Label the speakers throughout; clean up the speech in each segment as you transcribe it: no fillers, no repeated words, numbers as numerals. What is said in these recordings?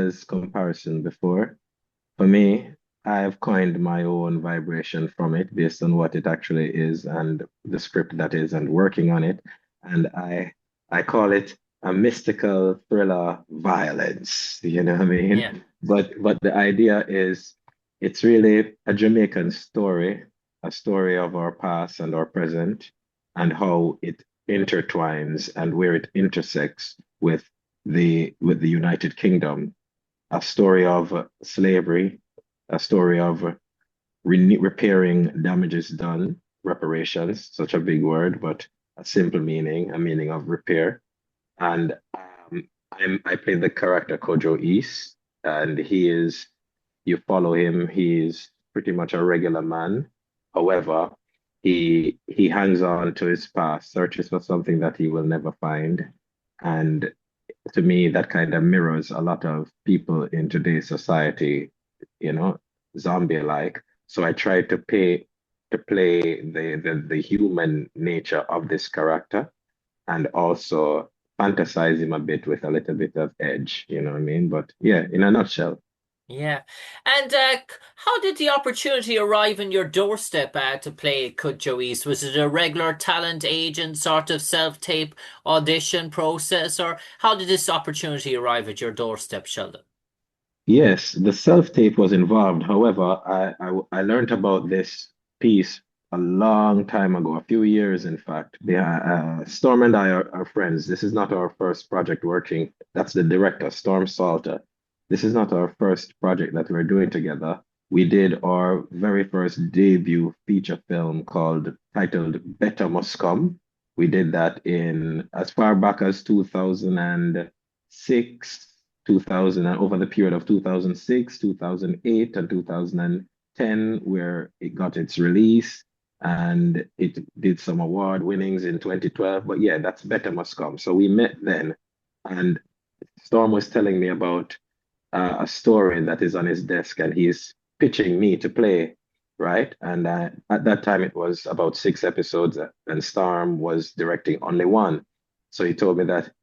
Speaker 1: Jessica's comparison before. For me, I've coined my own vibration from it based on what it actually is and the script that is and working on it. And I call it a mystical thriller violence, you know what I
Speaker 2: Yeah.
Speaker 1: mean? But the idea is it's really a Jamaican story, a story of our past and our present, and how it intertwines and where it intersects with the United Kingdom, a story of slavery, a story of repairing damages done, reparations, such a big word, but a simple meaning, a meaning of repair. And I played the character Cudjoe East, and you follow him, he's pretty much a regular man. However, he hangs on to his past, searches for something that he will never find. And to me, that kind of mirrors a lot of people in today's society, you know, zombie-like. So I tried to play the human nature of this character and also fantasize him a bit with a little bit of edge, you know what I mean? But yeah, in a nutshell.
Speaker 2: Yeah. And how did the opportunity arrive on your doorstep to play Cudjoe East? Was it a regular talent agent sort of self-tape audition process, or how did this opportunity arrive at your doorstep, Sheldon?
Speaker 1: Yes, the self-tape was involved. However, I learned about this piece a long time ago, a few years, in fact. Storm and I are friends. This is not our first project working. That's the director, Storm Salter. This is not our first project that we're doing together. We did our very first debut feature film titled Better Must Come. We did that in as far back as 2006. 2000 and over the period of 2006, 2008, and 2010, where it got its release and it did some award winnings in 2012. But yeah, that's Better Must Come. So we met then, and Storm was telling me about a story that is on his desk, and he's pitching me to play, right? And at that time, it was about 6 episodes, and Storm was directing only one. So he told me that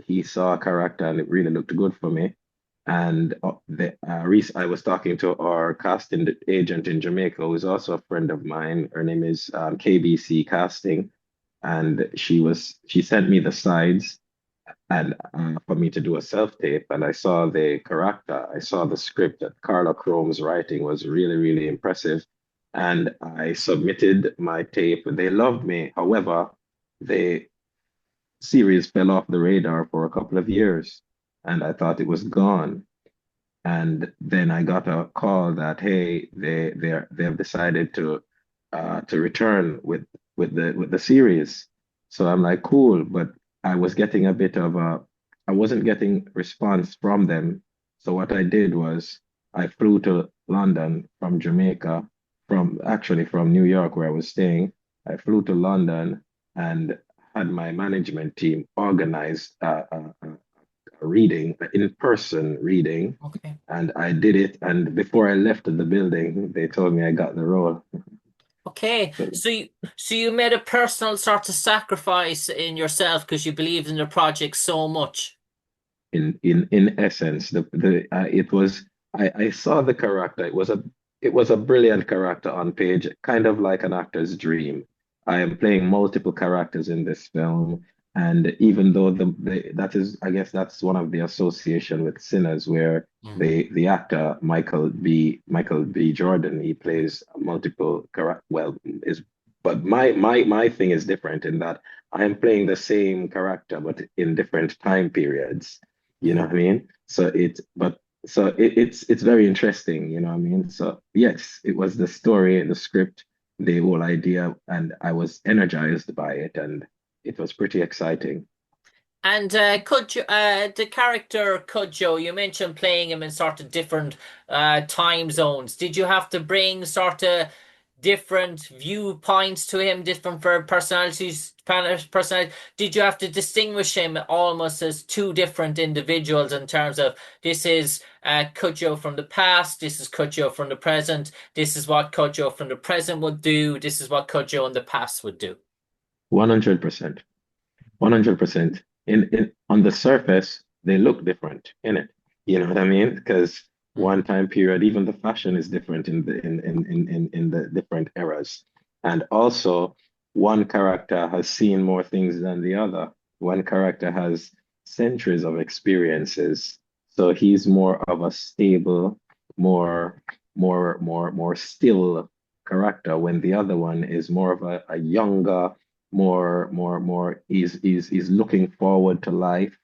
Speaker 1: he saw a character and it really looked good for me. And I was talking to our casting agent in Jamaica, who is also a friend of mine. Her name is KBC Casting, and she sent me the sides and for me to do a self-tape. And I saw the character, I saw the script that Carla Chrome's writing was really, really impressive. And I submitted my tape. They loved me. However, the series fell off the radar for a couple of years, and I thought it was gone. And then I got a call that hey, they have decided to return with the series. So I'm like, cool, but I was getting a bit of a I wasn't getting response from them. So what I did was I flew to London from Jamaica, from actually from New York where I was staying. I flew to London and had my management team organize a reading, an in-person reading,
Speaker 2: Okay.
Speaker 1: and I did it. And before I left the building, they told me I got the role.
Speaker 2: Okay.
Speaker 1: So
Speaker 2: So you made a personal sort of sacrifice in yourself because you believed in the project so much.
Speaker 1: in essence, the it was I saw the character. It was a brilliant character on page, kind of like an actor's dream. I am playing multiple characters in this film, and even though that is, I guess that's one of the association with Sinners, where
Speaker 2: Mm.
Speaker 1: the actor Michael B. Jordan, he plays multiple character. Well, is but my thing is different in that I am playing the same character, but in different time periods. You know
Speaker 2: Yeah.
Speaker 1: what I mean? It's very interesting, you know what I mean? So yes, it was the story, the script, the whole idea, and I was energized by it, and it was pretty exciting.
Speaker 2: And the character Cudjoe, you mentioned playing him in sort of different time zones. Did you have to bring sort of different viewpoints to him, different for personality? Did you have to distinguish him almost as two different individuals in terms of this is Cudjoe from the past, this is Cudjoe from the present, this is what Cudjoe from the present would do, this is what Cudjoe in the past would do?
Speaker 1: 100%. 100%. In on the surface, they look different, innit? You know what I mean? Because
Speaker 2: Mm.
Speaker 1: one time period, even the fashion is different in the different eras. And also, one character has seen more things than the other. One character has centuries of experiences. So he's more of a stable, more still character, when the other one is more of a younger, more is looking forward to life,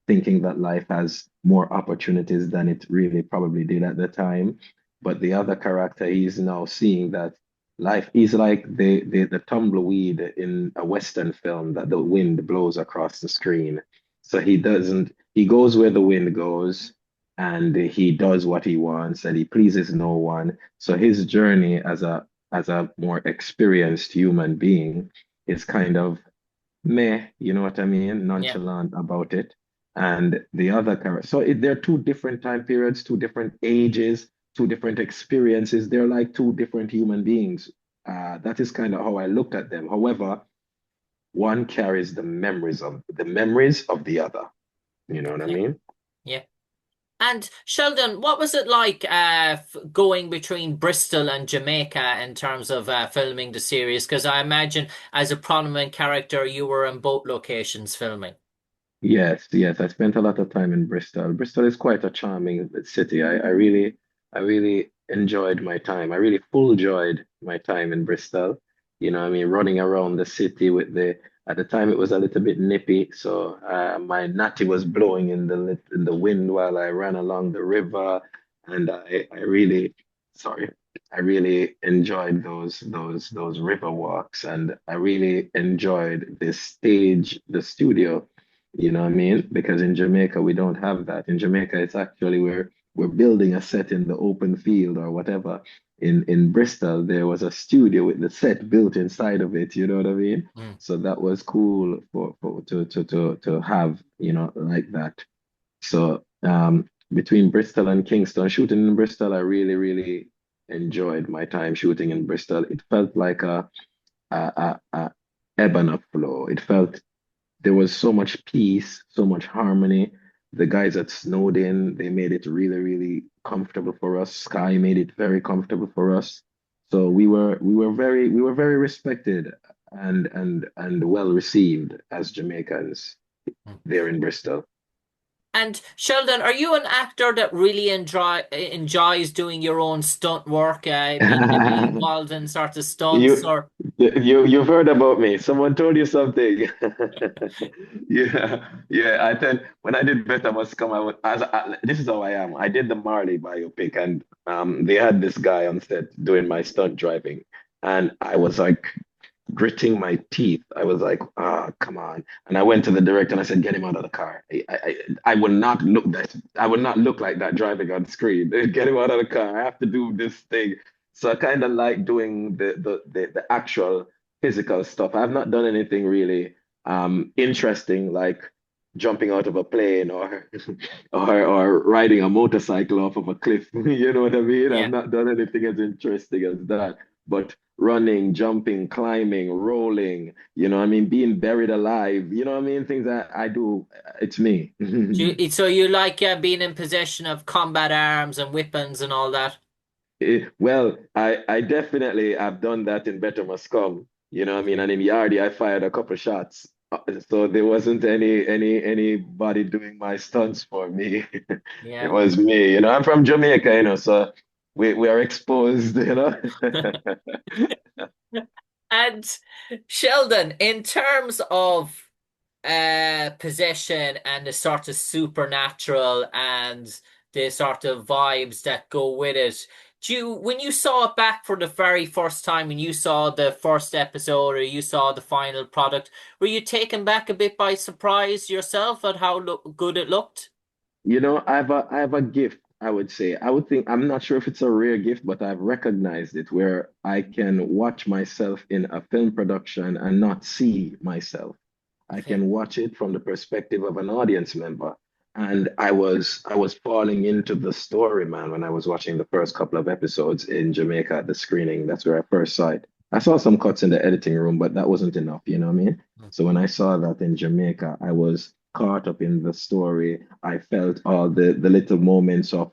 Speaker 1: thinking that life has more opportunities than it really probably did at the time. But the other character, he's now seeing that life is like the tumbleweed in a Western film that the wind blows across the screen. So he goes where the wind goes, and he does what he wants, and he pleases no one. So his journey as a more experienced human being is kind of meh, you know what I mean?
Speaker 2: Yeah.
Speaker 1: Nonchalant about it. And the other character, so they're two different time periods, two different ages, two different experiences. They're like two different human beings. That is kind of how I looked at them. However, one carries the memories of the other. You know what I
Speaker 2: Okay.
Speaker 1: mean?
Speaker 2: Yeah. And Sheldon, what was it like going between Bristol and Jamaica in terms of filming the series? Because I imagine as a prominent character, you were in both locations filming.
Speaker 1: Yes, yes. I spent a lot of time in Bristol. Bristol is quite a charming city. I really enjoyed my time. I really full enjoyed my time in Bristol. You know, I mean, running around the city with at the time it was a little bit nippy, so my natty was blowing in in the wind while I ran along the river, and I really, sorry, I really enjoyed those river walks, and I really enjoyed the studio, you know what I mean? Because in Jamaica, we don't have that. In Jamaica, it's actually we're building a set in the open field or whatever. In Bristol, there was a studio with the set built inside of it, you know what I mean?
Speaker 2: Mm.
Speaker 1: So that was cool for to have, you know, like that. So between Bristol and Kingston, shooting in Bristol, I really enjoyed my time shooting in Bristol. It felt like a ebb and a flow. It felt there was so much peace, so much harmony. The guys at Snowden, they made it really comfortable for us. Sky made it very comfortable for us. So we were very respected and well received as Jamaicans
Speaker 2: Mm.
Speaker 1: there in Bristol.
Speaker 2: And Sheldon, are you an actor that really enjoys doing your own stunt work, being heavily involved in sort of stunts,
Speaker 1: You
Speaker 2: or
Speaker 1: you've heard about me. Someone told you something. Yeah. I tell when I did Better Must Come, this is how I am. I did the Marley biopic, and they had this guy on set doing my stunt driving, and I was like gritting my teeth. I was like, ah, come on. And I went to the director and I said, get him out of the car. I would not I would not look like that driving on screen. Get him out of the car. I have to do this thing. So I kind of like doing the actual physical stuff. I've not done anything really interesting like jumping out of a plane or or riding a motorcycle off of a cliff. You know what I mean? I've
Speaker 2: yeah.
Speaker 1: not done anything as interesting as that. But running, jumping, climbing, rolling, you know what I mean, being buried alive, you know what I mean, things that I do, it's me.
Speaker 2: So you like being in possession of combat arms and weapons and all that?
Speaker 1: Well, I definitely have done that in Better Must Come, you know what I mean,
Speaker 2: Okay.
Speaker 1: and in Yardi I fired a couple shots. So there wasn't anybody doing my stunts for me. It
Speaker 2: Yeah.
Speaker 1: was me, you know. I'm from Jamaica, you know, so we are exposed, you know.
Speaker 2: And Sheldon, in terms of possession and the sort of supernatural and the sort of vibes that go with it. When you saw it back for the very first time, when you saw the first episode or you saw the final product, were you taken back a bit by surprise yourself at how good it looked?
Speaker 1: You know, I have a gift, I would say. I would think I'm not sure if it's a rare gift, but I've recognized it where I can watch myself in a film production and not see myself. I
Speaker 2: Okay.
Speaker 1: can watch it from the perspective of an audience member. And I was falling into the story, man, when I was watching the first couple of episodes in Jamaica at the screening. That's where I first saw it. I saw some cuts in the editing room, but that wasn't enough, you know what I mean? So when I saw that in Jamaica, caught up in the story. I felt all the little moments of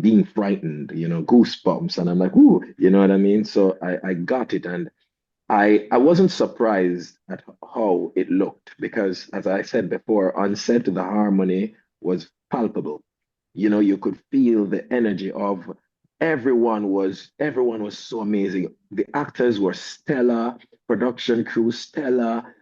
Speaker 1: being frightened, goosebumps, and I'm like, ooh, you know what I mean? So I got it, and I wasn't surprised at how it looked because, as I said before, on set the harmony was palpable. You could feel the energy of everyone was so amazing. The actors were stellar, production crew stellar.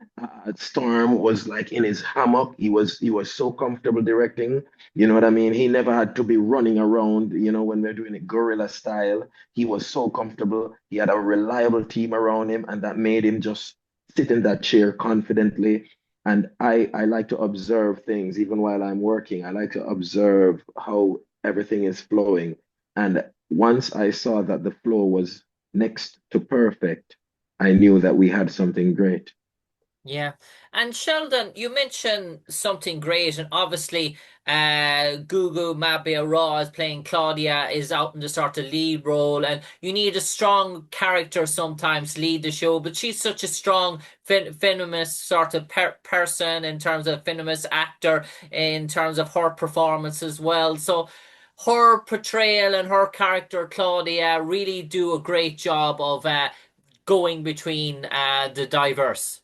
Speaker 1: Storm was like in his hammock. He was so comfortable directing. You know what I mean? He never had to be running around, when we're doing it guerrilla style. He was so comfortable. He had a reliable team around him, and that made him just sit in that chair confidently. And I like to observe things even while I'm working. I like to observe how everything is flowing. And once I saw that the flow was next to perfect, I knew that we had something great.
Speaker 2: Yeah. And Sheldon, you mentioned something great, and obviously Gugu Mbatha-Raw is playing Claudia, is out in the sort of lead role, and you need a strong character sometimes to lead the show, but she's such a strong feminist sort of person in terms of feminist actor, in terms of her performance as well. So her portrayal and her character, Claudia, really do a great job of going between the diverse.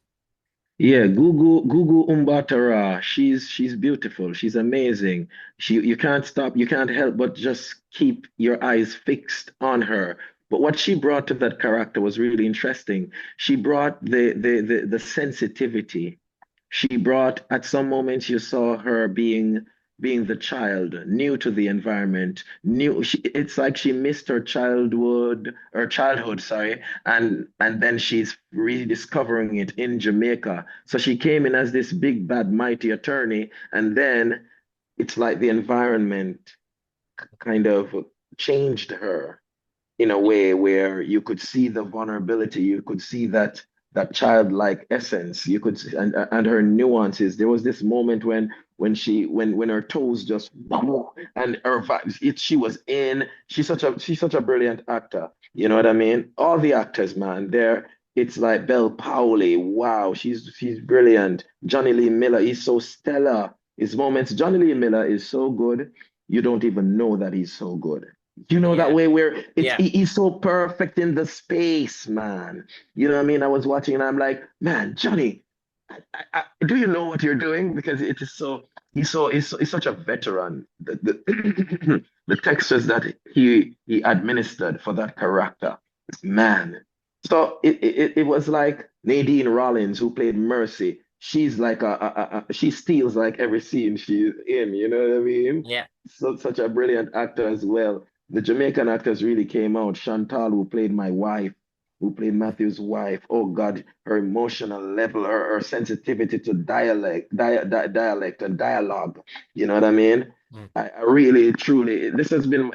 Speaker 1: Yeah, Gugu Mbatha-Raw, she's beautiful. She's amazing. You can't stop, you can't help but just keep your eyes fixed on her. But what she brought to that character was really interesting. She brought the sensitivity. She brought, at some moments, you saw her being the child, new to the environment, it's like she missed her childhood, sorry, and then she's rediscovering it in Jamaica. So she came in as this big, bad, mighty attorney, and then it's like the environment kind of changed her in a way where you could see the vulnerability, you could see that childlike essence, you could see, and her nuances. There was this moment when her toes just and her vibes. She was in. She's such a brilliant actor. You know what I mean? All the actors, man, there. It's like Belle Powley. Wow, she's brilliant. Johnny Lee Miller, he's so stellar. His moments. Johnny Lee Miller is so good. You don't even know that he's so good. That
Speaker 2: Yeah,
Speaker 1: way where
Speaker 2: yeah,
Speaker 1: he's so perfect in the space, man. You know what I mean? I was watching and I'm like, man, Johnny, do you know what you're doing? Because it is so he's such a veteran. The textures that he administered for that character, man. So it was like Nadine Rollins who played Mercy. She's like she steals like every scene she's in. You know what I mean?
Speaker 2: yeah.
Speaker 1: So such a brilliant actor as well. The Jamaican actors really came out. Chantal, who played my wife, who played Matthew's wife. Oh God, her emotional level, her sensitivity to dialect and dialogue. You know what I mean?
Speaker 2: Mm.
Speaker 1: I really, truly, this has been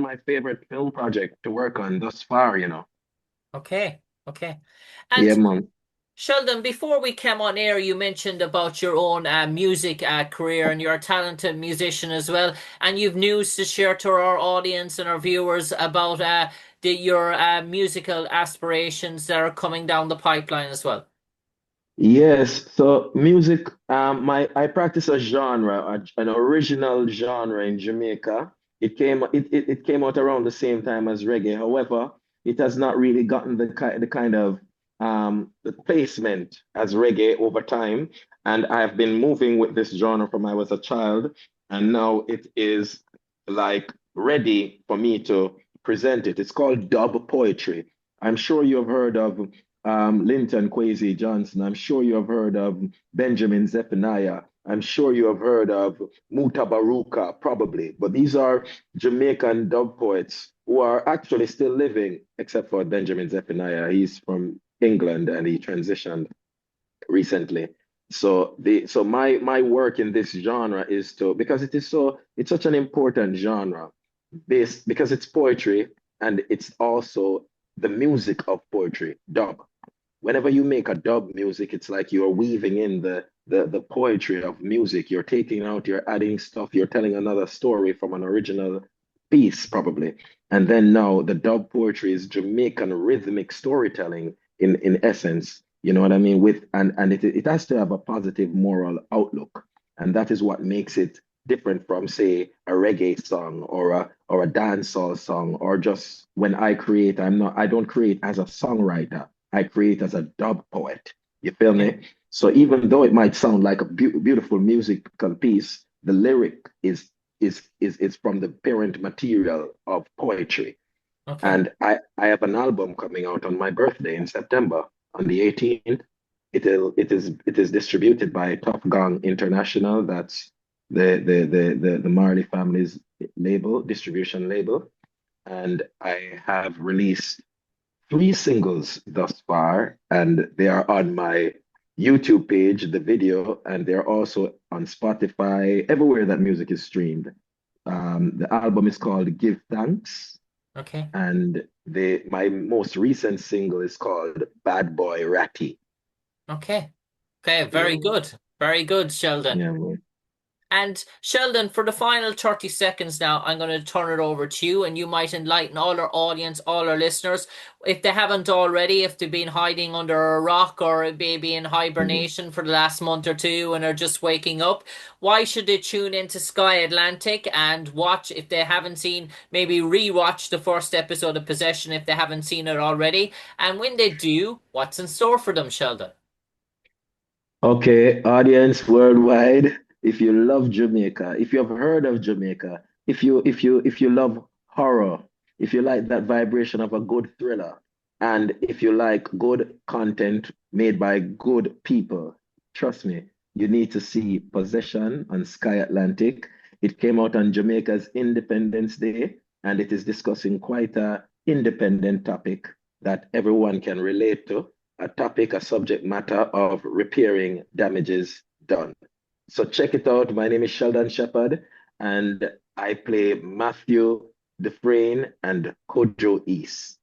Speaker 1: my favorite film project to work on thus far.
Speaker 2: Okay, okay.
Speaker 1: Yeah,
Speaker 2: And
Speaker 1: man.
Speaker 2: Sheldon, before we came on air, you mentioned about your own music career, and you're a talented musician as well. And you've news to share to our audience and our viewers about your musical aspirations that are coming down the pipeline as well.
Speaker 1: Yes, so music, I practice a genre, an original genre in Jamaica. It came out around the same time as reggae. However, it has not really gotten the kind of the placement as reggae over time. And I've been moving with this genre from I was a child, and now it is like ready for me to present it. It's called dub poetry. I'm sure you've heard of Linton Kwesi Johnson. I'm sure you have heard of Benjamin Zephaniah. I'm sure you have heard of Mutabaruka, probably. But these are Jamaican dub poets who are actually still living, except for Benjamin Zephaniah. He's from England and he transitioned recently. So my work in this genre is to, because it's such an important genre based because it's poetry and it's also the music of poetry, dub. Whenever you make a dub music, it's like you're weaving in the poetry of music. You're taking out, you're adding stuff, you're telling another story from an original piece, probably. And then now the dub poetry is Jamaican rhythmic storytelling in essence. You know what I mean? With and it has to have a positive moral outlook. And that is what makes it different from, say, a reggae song or a dancehall song, or just when I create, I don't create as a songwriter. I create as a dub poet. You feel
Speaker 2: Okay.
Speaker 1: me? So even though it might sound like a beautiful musical piece, the lyric is from the parent material of poetry.
Speaker 2: Okay.
Speaker 1: And I have an album coming out on my birthday in September on the 18th. It is distributed by Top Gang International. That's the Marley family's label, distribution label. And I have released three singles thus far, and they are on my YouTube page, the video, and they're also on Spotify, everywhere that music is streamed. The album is called Give Thanks,
Speaker 2: Okay.
Speaker 1: and my most recent single is called Bad Boy Ratty.
Speaker 2: Okay. Okay.
Speaker 1: Yeah,
Speaker 2: Very good. Very good, Sheldon.
Speaker 1: yeah, man.
Speaker 2: And Sheldon, for the final 30 seconds now, I'm going to turn it over to you, and you might enlighten all our audience, all our listeners, if they haven't already, if they've been hiding under a rock or maybe in
Speaker 1: Mhm.
Speaker 2: hibernation for the last month or two and are just waking up. Why should they tune into Sky Atlantic and watch, if they haven't seen, maybe rewatch the first episode of Possession if they haven't seen it already? And when they do, what's in store for them, Sheldon?
Speaker 1: Okay, audience worldwide, if you love Jamaica, if you have heard of Jamaica, if you love horror, if you like that vibration of a good thriller, and if you like good content made by good people, trust me, you need to see Possession on Sky Atlantic. It came out on Jamaica's Independence Day, and it is discussing quite a independent topic that everyone can relate to, a topic, a subject matter of repairing damages done. So check it out. My name is Sheldon Shepherd, and I play Matthew Dufresne and Cudjoe East.